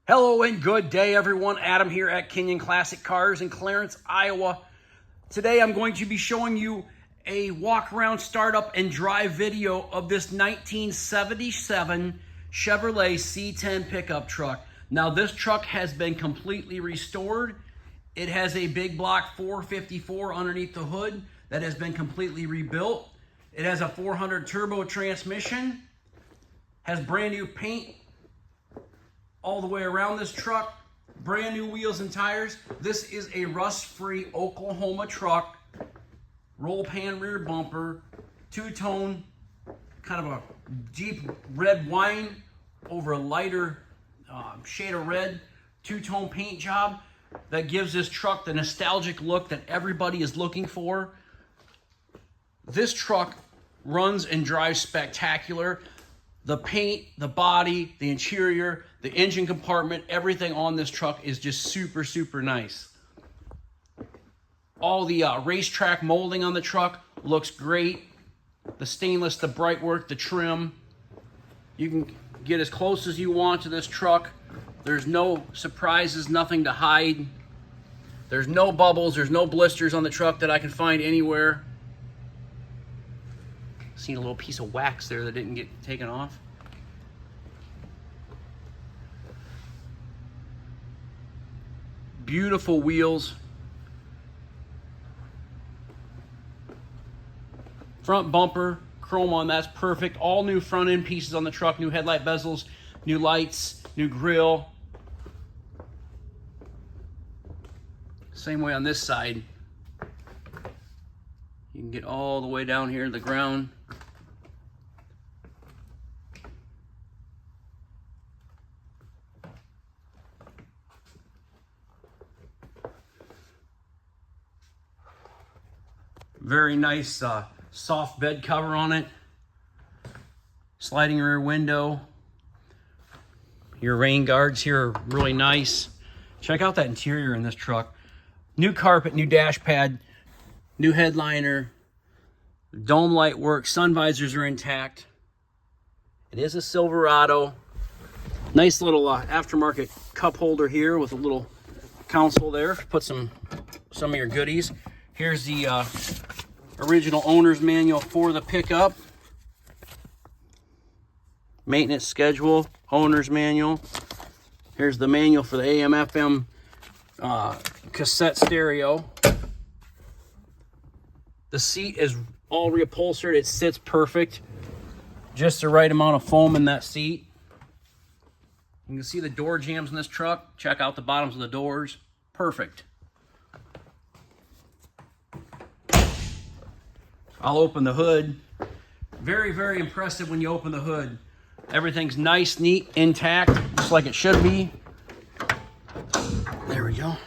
Hello and good day, everyone. Adam here at Kenyon Classic Cars in Clarence, Iowa. Today I'm going to be showing you a walk around, startup, and drive video of this 1977 Chevrolet C10 pickup truck. Now this truck has been completely restored. It has a big block 454 underneath the hood that has been completely rebuilt. It has a 400 turbo transmission, has brand new paint all the way around this truck, brand new wheels and tires. This is a rust-free Oklahoma truck, roll pan rear bumper, two-tone, kind of a deep red wine over a lighter shade of red, two-tone paint job that gives this truck the nostalgic look that everybody is looking for. This truck runs and drives spectacular. The paint, the body, the interior, the engine compartment, everything on this truck is just super, super nice. All the racetrack molding on the truck looks great. The stainless, the bright work, the trim. You can get as close as you want to this truck. There's no surprises, nothing to hide. There's no bubbles, there's no blisters on the truck that I can find anywhere. Seen a little piece of wax there that didn't get taken off. Beautiful wheels. Front bumper, chrome on, that's perfect. All new front end pieces on the truck, new headlight bezels, new lights, new grille. Same way on this side. You can get all the way down here to the ground. Very nice soft bed cover on it. Sliding rear window. Your rain guards here are really nice. Check out that interior in this truck. New carpet, new dash pad, new headliner. Dome light works, sun visors are intact. It is a Silverado. Nice little aftermarket cup holder here with a little console there. Put some of your goodies. Here's the original owner's manual for the pickup. Maintenance schedule, owner's manual. Here's the manual for the AM/FM cassette stereo. The seat is all reupholstered. It sits perfect. Just the right amount of foam in that seat. You can see the door jambs in this truck. Check out the bottoms of the doors. Perfect. I'll open the hood. Very, very impressive when you open the hood. Everything's nice, neat, intact, just like it should be. There we go.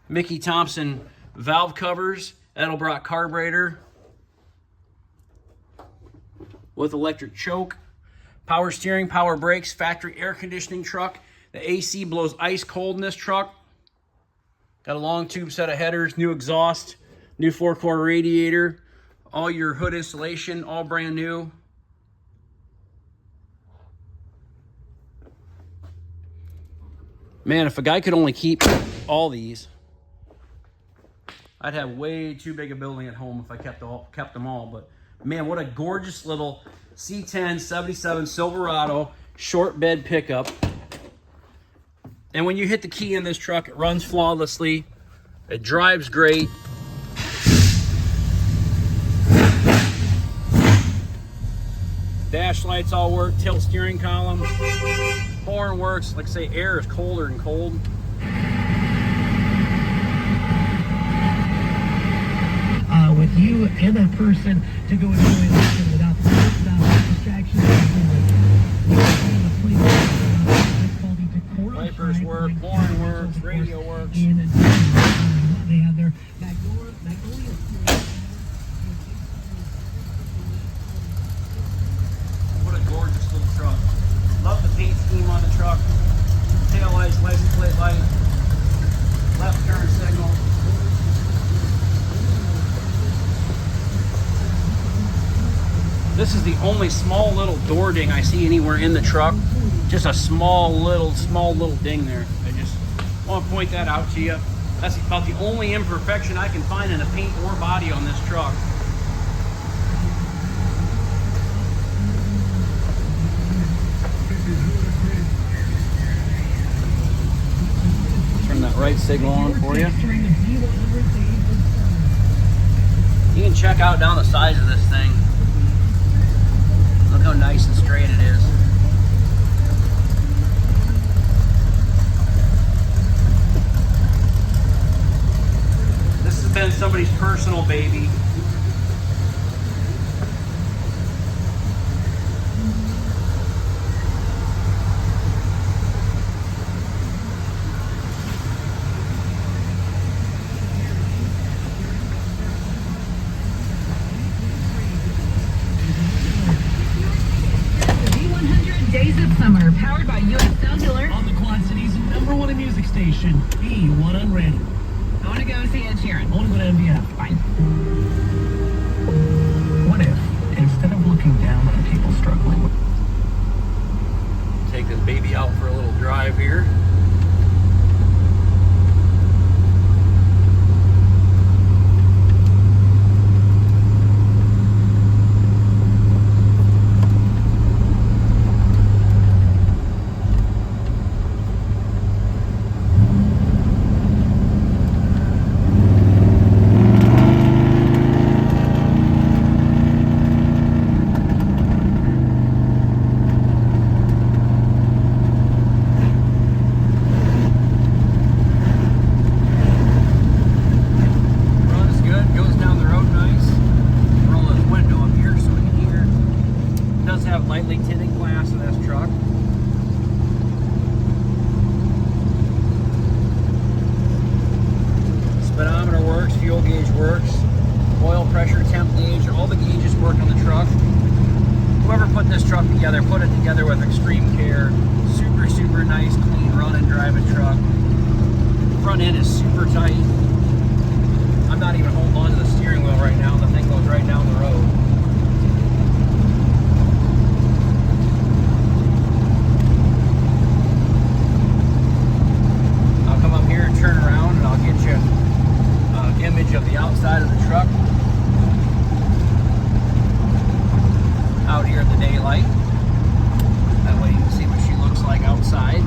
Mickey Thompson valve covers, Edelbrock carburetor with electric choke, power steering, power brakes, factory air conditioning truck. The AC blows ice cold in this truck. Got a long tube set of headers, new exhaust, new 4-core radiator, all your hood installation, all brand new. Man, if a guy could only keep all these, I'd have way too big a building at home if I kept them all. But man, what a gorgeous little C10 77 Silverado short bed pickup. And when you hit the key in this truck, it runs flawlessly. It drives great. Dash lights all work, tilt steering column, horn works. Like I say, air is colder than cold. With you and that person to go enjoy this without distractions. Wipers work, horn works, radio works. They have their Magnolia. What a gorgeous little truck. Love the paint scheme on the truck. Tail lights, license plate light, left turn signal. This is the only small little door ding I see anywhere in the truck. Just a small little ding there. I just want to point that out to you. That's about the only imperfection I can find in the paint or body on this truck. Turn that right signal on for you. You can check out down the sides of this thing. Look how nice and straight it is. This has been somebody's personal baby. Days of Summer, powered by U.S. Cellular. On the Quad City's #1 music station, B1 on radio. I want to go see Ed Sheeran. I want to go to MDF. Fine. What if, instead of looking down on people struggling with... Take this baby out for a little drive here. Lightly tinted glass in this truck. Speedometer works, fuel gauge works, oil pressure, temp gauge, all the gauges work on the truck. Whoever put this truck together put it together with extreme care. Super nice, clean run and driving truck. Front end is super tight. I'm not even holding on to the steering wheel right now. The thing goes right down the road. Turn around and I'll get you an image of the outside of the truck out here in the daylight. That way you can see what she looks like outside.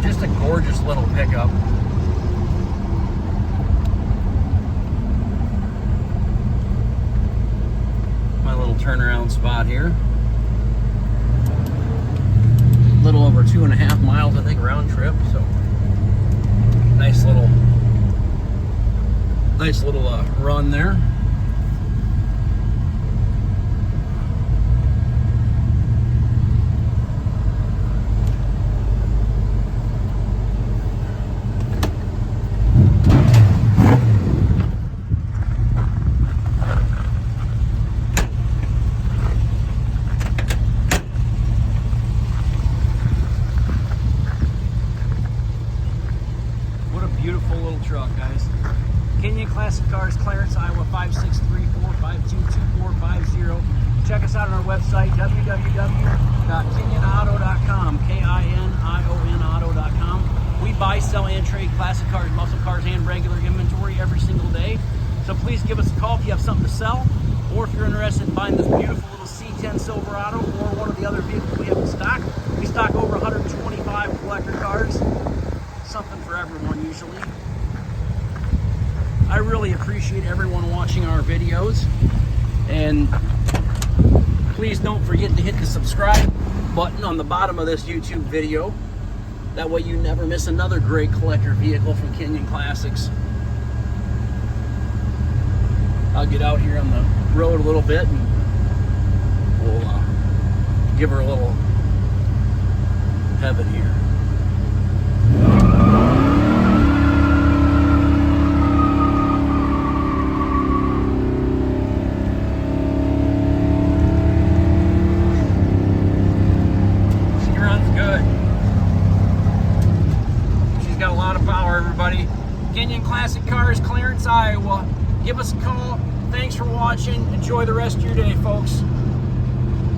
Just a gorgeous little pickup. My little turnaround spot here. Little over 2.5 miles, I think, round trip. So nice little run there. Beautiful little truck, guys. Kenyon Classic Cars, Clarence, Iowa, 563-452-2450. Check us out on our website, www.kinyonauto.com, KINION auto.com. We buy, sell, and trade classic cars, muscle cars, and regular inventory every single day. So please give us a call if you have something to sell, or if you're interested in buying this beautiful little C10 Silverado or one of the other vehicles we have in stock. We stock over 125 collector cars. Something for everyone usually. I really appreciate everyone watching our videos, and please don't forget to hit the subscribe button on the bottom of this YouTube video. That way you never miss another great collector vehicle from Kenyon Classics. I'll get out here on the road a little bit and we'll give her a little heaven here. Everybody, Kenyon Classic Cars, Clarence, Iowa. Give us a call. Thanks for watching. Enjoy the rest of your day, folks.